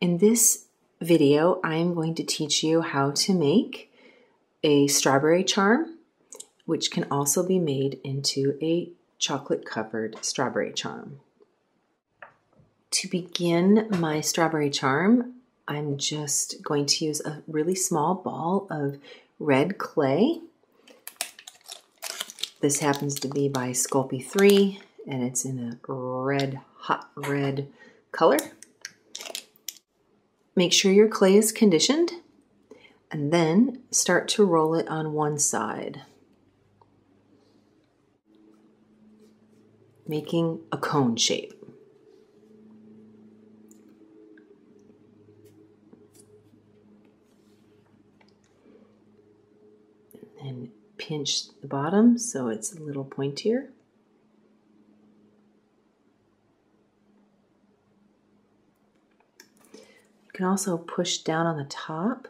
In this video, I am going to teach you how to make a strawberry charm, which can also be made into a chocolate-covered strawberry charm. To begin my strawberry charm, I'm just going to use a really small ball of red clay. This happens to be by Sculpt 3, and it's in a red, hot red color. Make sure your clay is conditioned, and then start to roll it on one side, making a cone shape. And pinch the bottom so it's a little pointier. You can also push down on the top.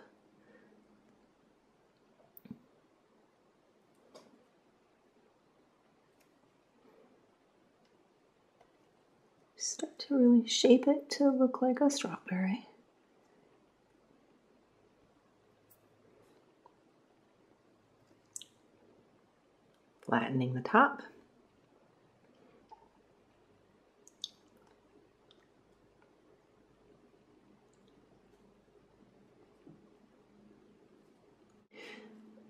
Start to really shape it to look like a strawberry. Flattening the top.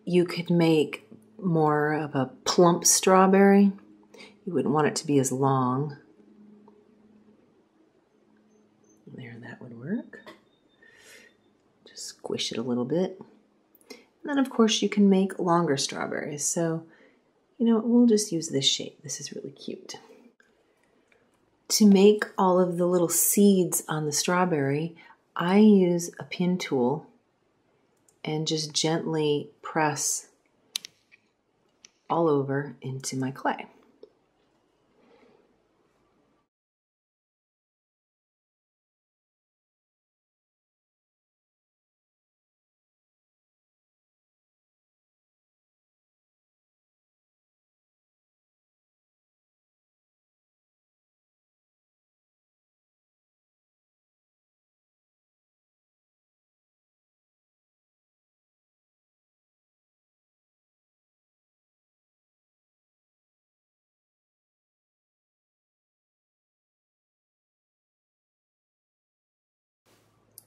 You could make more of a plump strawberry. You wouldn't want it to be as long. There, that would work. Just squish it a little bit. And then of course you can make longer strawberries. So, we'll just use this shape. This is really cute. To make all of the little seeds on the strawberry, I use a pin tool and just gently press all over into my clay.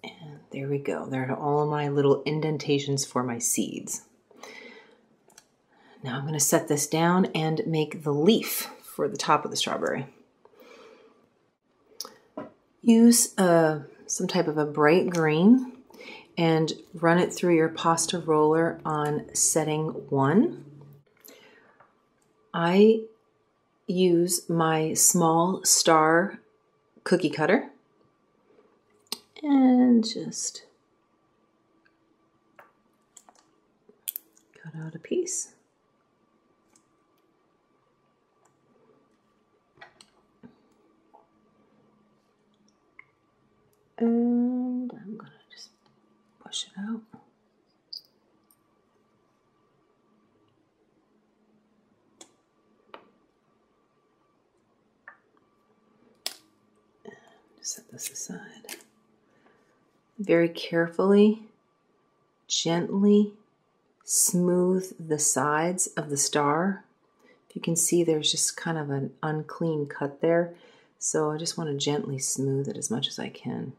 And there we go. There are all of my little indentations for my seeds. Now I'm going to set this down and make the leaf for the top of the strawberry. Use some type of a bright green and run it through your pasta roller on setting 1. I use my small star cookie cutter and just cut out a piece. And I'm going to just push it out. And set this aside. Very carefully, gently smooth the sides of the star. If you can see, there's just kind of an unclean cut there. So I just want to gently smooth it as much as I can.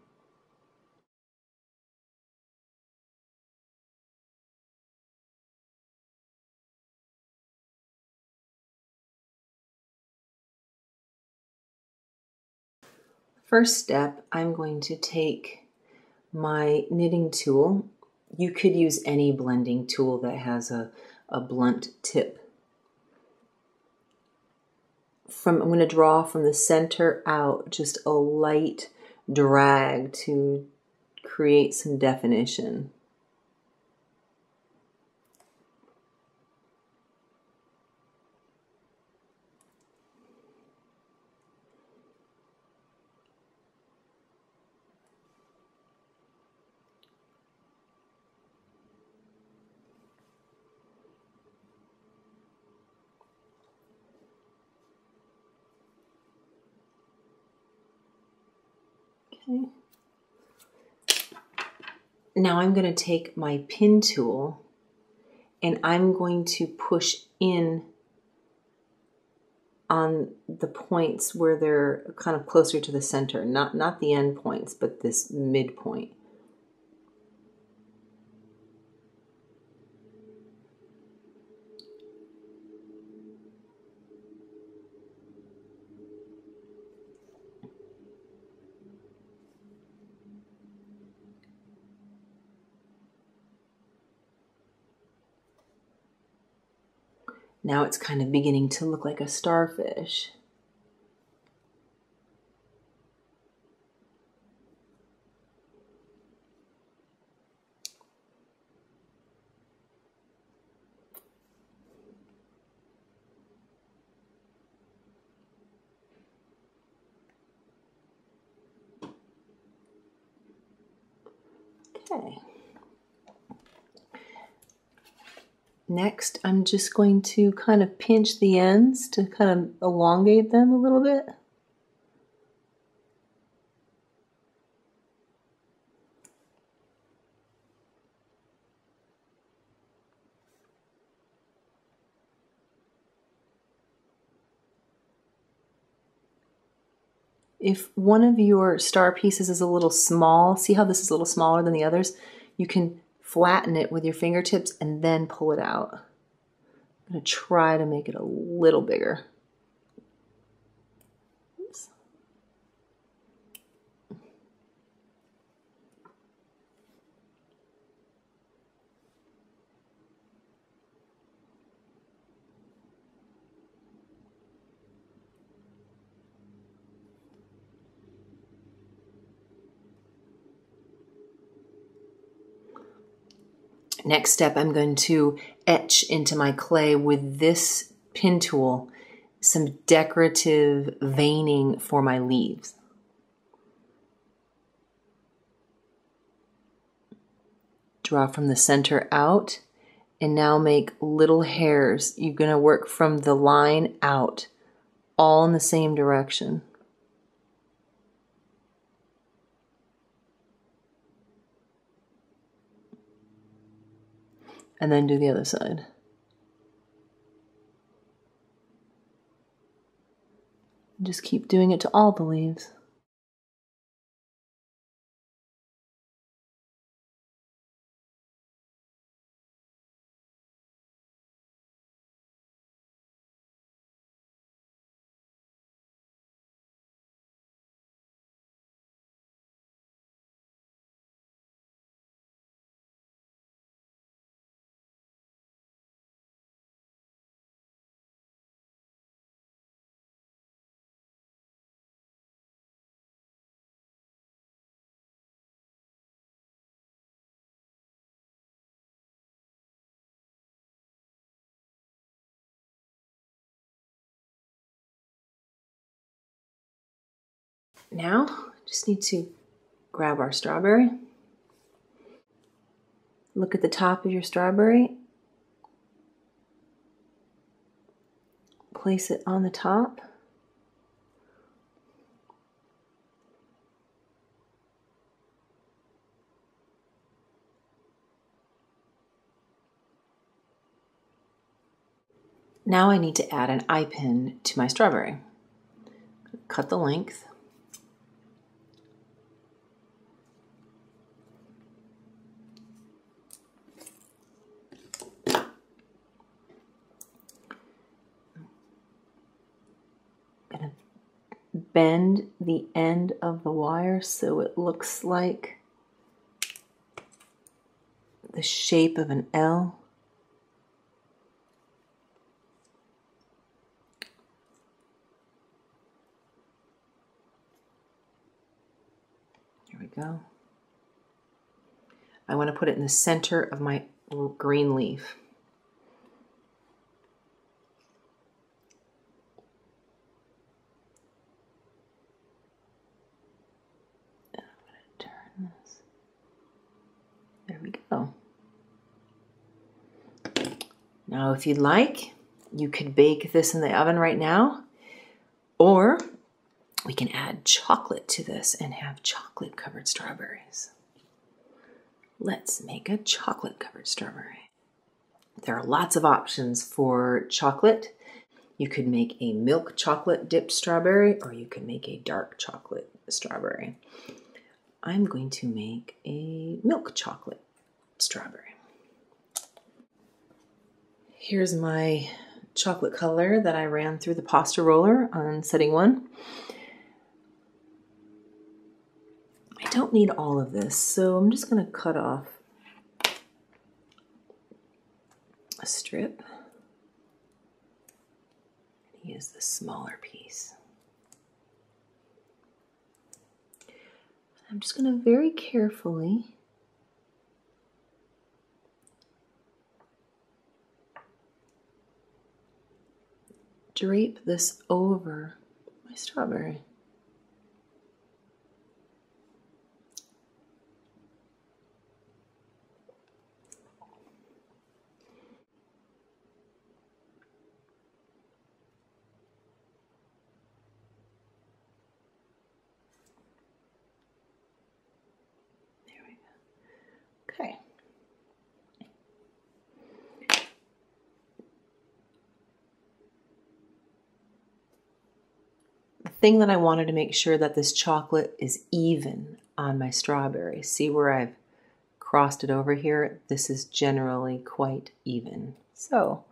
First step, I'm going to take my knitting tool. You could use any blending tool that has a blunt tip. I'm going to draw from the center out just a light drag to create some definition. Okay. Now I'm going to take my pin tool and I'm going to push in on the points where they're kind of closer to the center, not the end points, but this midpoint. Now it's kind of beginning to look like a starfish. Okay. Next, I'm just going to kind of pinch the ends to kind of elongate them a little bit. If one of your star pieces is a little small, see how this is a little smaller than the others? You can flatten it with your fingertips and then pull it out. I'm going to try to make it a little bigger. Oops. Next step, I'm going to etch into my clay with this pin tool some decorative veining for my leaves. Draw from the center out and now make little hairs. You're going to work from the line out, all in the same direction. And then do the other side. Just keep doing it to all the leaves. Now, just need to grab our strawberry. Look at the top of your strawberry. Place it on the top. Now I need to add an eye pin to my strawberry. Cut the length. Gonna bend the end of the wire so it looks like the shape of an L. Here we go. I want to put it in the center of my little green leaf. And I'm going to turn this. There we go. Now, if you'd like, you could bake this in the oven right now, or we can add chocolate to this and have chocolate-covered strawberries. Let's make a chocolate covered strawberry. There are lots of options for chocolate. You could make a milk chocolate dipped strawberry, or you could make a dark chocolate strawberry. I'm going to make a milk chocolate strawberry. Here's my chocolate color that I ran through the pasta roller on setting 1. I don't need all of this, so I'm just going to cut off a strip. Use the smaller piece. I'm just going to very carefully drape this over my strawberry. There we go. Okay. The thing that I wanted to make sure that this chocolate is even on my strawberry. See where I've crossed it over here? This is generally quite even. So,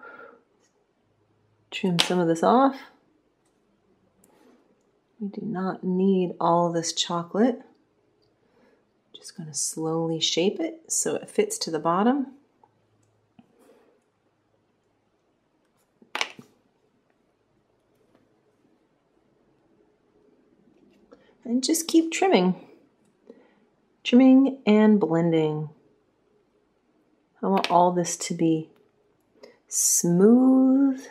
trim some of this off. We do not need all this chocolate. Just going to slowly shape it so it fits to the bottom. And just keep trimming. Trimming and blending. I want all this to be smooth.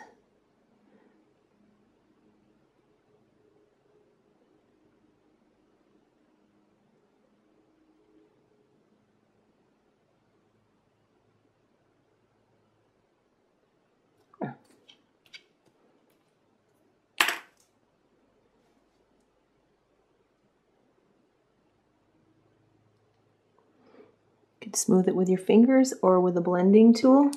You can smooth it with your fingers or with a blending tool.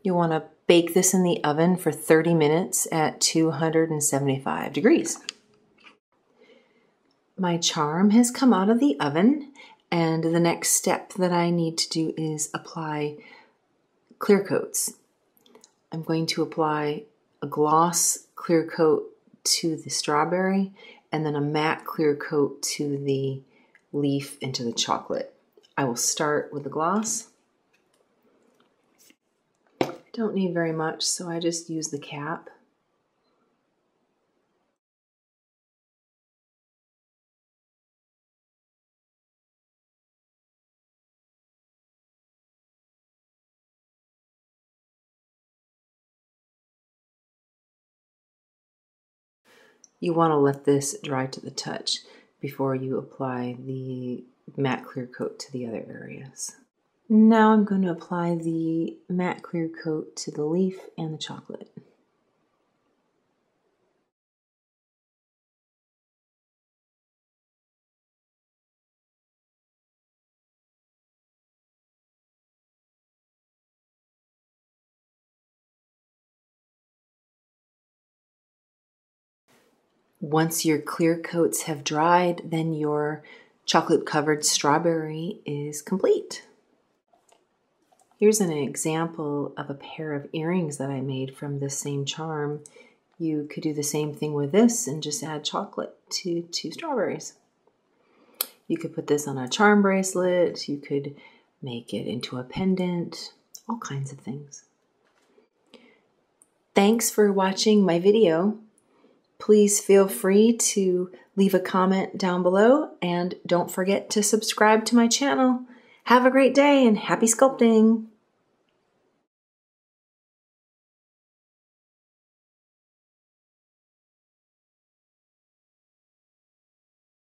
You want to bake this in the oven for 30 minutes at 275 degrees. My charm has come out of the oven, and the next step that I need to do is apply clear coats. I'm going to apply a gloss clear coat to the strawberry and then a matte clear coat to the leaf and to the chocolate. I will start with the gloss. I don't need very much, so I just use the cap. You want to let this dry to the touch before you apply the matte clear coat to the other areas. Now I'm going to apply the matte clear coat to the leaf and the chocolate. Once your clear coats have dried, then your chocolate covered strawberry is complete. Here's an example of a pair of earrings that I made from this same charm. You could do the same thing with this and just add chocolate to 2 strawberries. You could put this on a charm bracelet, you could make it into a pendant, all kinds of things. Thanks for watching my video. Please feel free to leave a comment down below and don't forget to subscribe to my channel. Have a great day and happy sculpting!